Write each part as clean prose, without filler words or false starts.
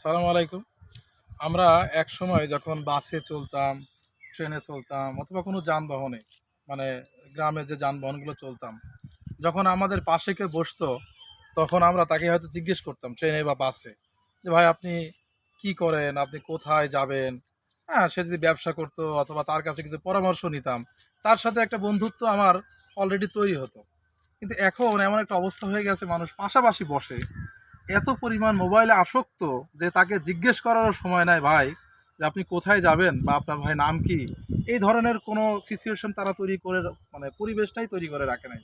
সালাম আলাইকুম। আমরা একসময় যখন বাসে চলতাম, ট্রেনে চলতাম অথবা কোনো যানবাহনে মানে গ্রামে যে যানবাহনগুলো চলতাম, যখন আমাদের পাশে কেউ বসতো, তখন আমরা তাকে হয়তো জিজ্ঞেস করতাম ট্রেনে বা বাসে যে, "ভাই আপনি কি করেন? আপনি কোথায় যাবেন?" হ্যাঁ? সে যদি ব্যবসা করতো অথবা তার কাছে কিছু পরামর্শ নিতাম। তার সাথে একটা বন্ধুত্ব আমার অলরেডি তৈরি হতো। কিন্তু এখন এমন একটা অবস্থা হয়ে গেছে মানুষ পাশাপাশি বসে এত পরিমাণ মোবাইলে আসক্ত যে তাকে জিজ্ঞেস করারও সময় নাই ভাই যে আপনি কোথায় যাবেন বা আপনার ভাই নাম কি? এই ধরনের কোনো সিচুয়েশন তারা তৈরি করে মানে পরিবেশটাই তৈরি করে রাখে নাই।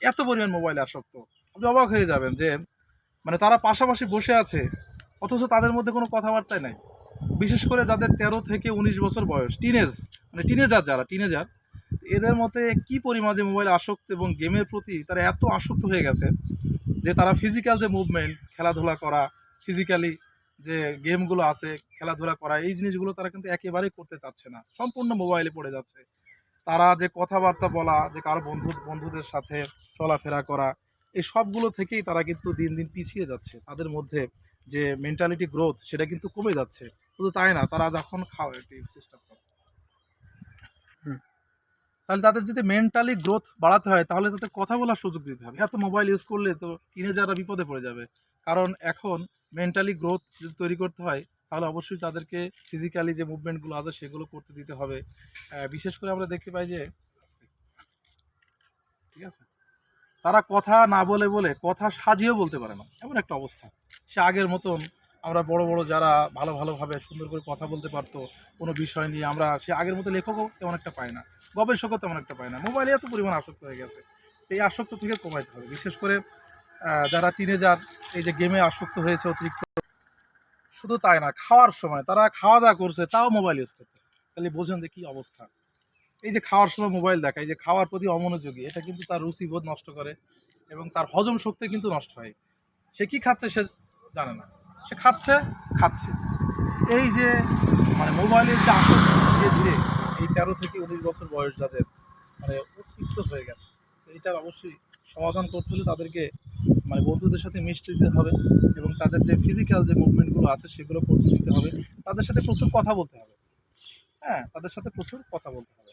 এত পরিমাণ মোবাইলে আসক্ত। আপনি অবাক হয়ে যাবেন যে মানে তারা পাশাপাশি বসে আছে অথচ তাদের মধ্যে কোনো কথাবার্তাই নাই। বিশেষ করে যাদের ১৩ থেকে ১৯ বছর বয়স, মানে টিনেজার এদের মধ্যে কি পরিমাণ যে মোবাইলে আসক্ত এবং গেমের প্রতি তারা এত আসক্ত হয়ে গেছে যে তারা ফিজিক্যাল যে মুভমেন্ট, খেলাধুলা করা, ফিজিক্যালি যে গেমগুলো আছে, খেলাধুলা করা, এই জিনিসগুলো তারা কিন্তু একেবারেই করতে চাচ্ছে না। সম্পূর্ণ মোবাইলে পড়ে যাচ্ছে। তারা যে কথাবার্তা বলা, যে কারো বন্ধুদের সাথে চলাফেরা করা, এই সবগুলো থেকেই তারা কিন্তু দিন, দিন পিছিয়ে যাচ্ছে। তাদের মধ্যে যে মেন্টালিটি গ্রোথ সেটা কিন্তু কমে যাচ্ছে। শুধু তাই না, তারা যখন একটু চেষ্টা করে। হুম। তাহলে তাদের যদি মেন্টালি গ্রোথ বাড়াতে হয় তাহলে তাদের কথা বলার সুযোগ দিতে হবে। এত মোবাইল ইউজ করলে তো টিনেজাররা বিপদে পড়ে যাবে। কারণ এখন মেন্টালি গ্রোথ যদি তৈরি করতে হয় তাহলে অবশ্যই তাদেরকে ফিজিক্যালি যে মুভমেন্ট গুলো আছে সেগুলো করতে দিতে হবে। বিশেষ করে আমরা দেখতে পাই যে ঠিক আছে? তারা কথা না বলে কথা সাজিয়েও বলতে পারে না। এমন একটা অবস্থা। সে আগের মতন আমরা বড় যারা ভালোভাবে সুন্দর করে কথা বলতে পারতো, কোনো বিষয় নিয়ে সে আগের মতো লেখকও তেমন একটা পায় না। গবেষকও তেমন একটা পায় না। মোবাইলে এত পরিমাণ আসক্ত হয়ে গেছে। এই আসক্ত থেকে কমাইতে হবে। বিশেষ করে যারা টিনেজার এই যে গেমে আসক্ত হয়েছে অতিরিক্ত, শুধু তাই না, খাওয়ার সময় তারা খাওয়া-দাওয়া করছে তাও মোবাইল ইউজ করতেছে। তাহলে বোঝেন যে কি অবস্থা। এই যে খাওয়ার সময় মোবাইল দেখা, এই যে খাওয়ার প্রতি অমনোযোগী, এটা কিন্তু তার রুচিবোধ নষ্ট করে এবং তার হজম শক্তি কিন্তু নষ্ট হয়। সে কি খাচ্ছে সে জানে না। সে খাচ্ছে। এই যে মানে মোবাইলের যে আসক্তি ধীরে, ধীরে এই ১৩ থেকে ১৯ বছর বয়স যাদের মানে অতিরিক্ত হয়ে গেছে। তো এটার অবশ্যই সমাধান করতে হলে তাদেরকে মানে বন্ধুদের সাথে মিশতে দিতে হবে এবং তাদের যে ফিজিক্যাল যে মুভমেন্ট গুলো আছে সেগুলো করতে দিতে হবে। তাদের সাথে প্রচুর কথা বলতে হবে। হ্যাঁ? তাদের সাথে প্রচুর কথা বলতে হবে।